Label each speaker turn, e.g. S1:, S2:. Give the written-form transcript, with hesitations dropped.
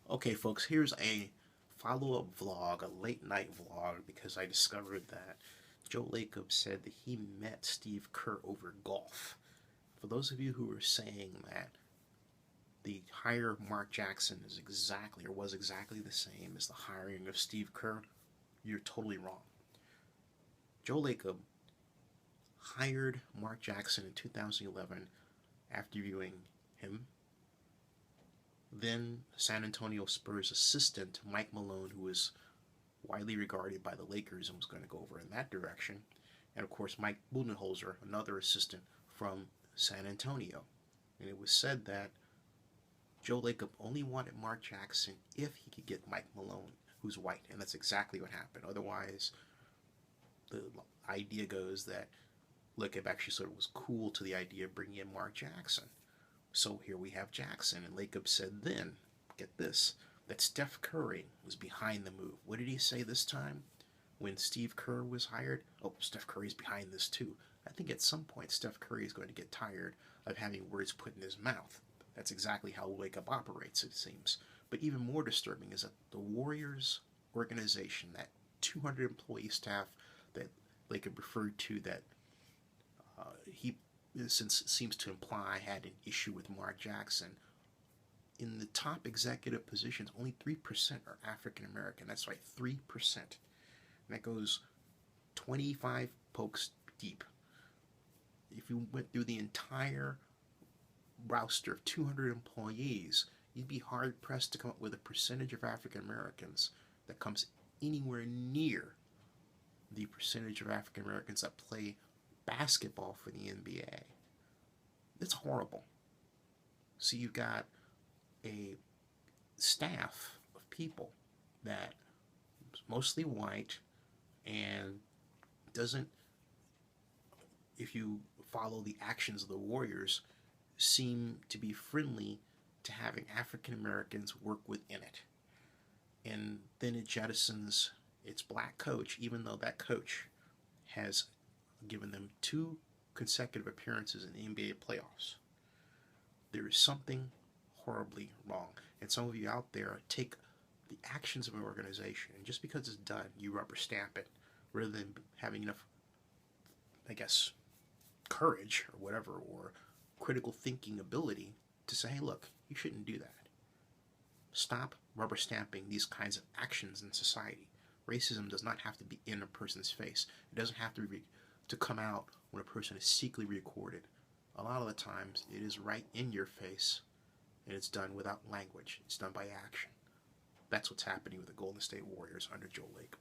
S1: Okay, folks, here's a follow-up vlog, a late night vlog, because I discovered that Joe Lacob said that he met Steve Kerr over golf. For those of you who are saying that the hire of Mark Jackson is exactly or was exactly the same as the hiring of Steve Kerr, you're totally wrong. Joe Lacob hired Mark Jackson in 2011 after viewing him, then San Antonio Spurs assistant Mike Malone, who was widely regarded by the Lakers and was going to go over in that direction, and of course Mike Budenholzer, another assistant from San Antonio. And it was said that Joe Lacob only wanted Mark Jackson if he could get Mike Malone, who's white, and that's exactly what happened. Otherwise, the idea goes that Lacob actually sort of was cool to the idea of bringing in Mark Jackson. So here we have Jackson, and Lacob said then, get this, that Steph Curry was behind the move. What did he say this time when Steve Kerr was hired? Oh, Steph Curry's behind this too. I think at some point Steph Curry is going to get tired of having words put in his mouth. That's exactly how Lacob operates, it seems. But even more disturbing is that the Warriors organization, that 200 employee staff that Lacob referred to, that he since seems to imply had an issue with Mark Jackson, in the top executive positions, only 3% are African American. That's right, 3%. And that goes 25 pokes deep. If you went through the entire roster of 200 employees, you'd be hard pressed to come up with a percentage of African Americans that comes anywhere near the percentage of African Americans that play basketball for the NBA. It's horrible. So you've got a staff of people that is mostly white and doesn't, if you follow the actions of the Warriors, seem to be friendly to having African Americans work within it. And then it jettisons its black coach, even though that coach has given them 2 consecutive appearances in the NBA playoffs. There is something horribly wrong. And some of you out there take the actions of an organization, and just because it's done, you rubber stamp it, rather than having enough, I guess, courage or whatever, or critical thinking ability to say, hey, look, you shouldn't do that. Stop rubber stamping these kinds of actions in society. Racism does not have to be in a person's face. It doesn't have to come out when a person is secretly recorded. A lot of the times, it is right in your face, and it's done without language. It's done by action. That's what's happening with the Golden State Warriors under Joe Lacob.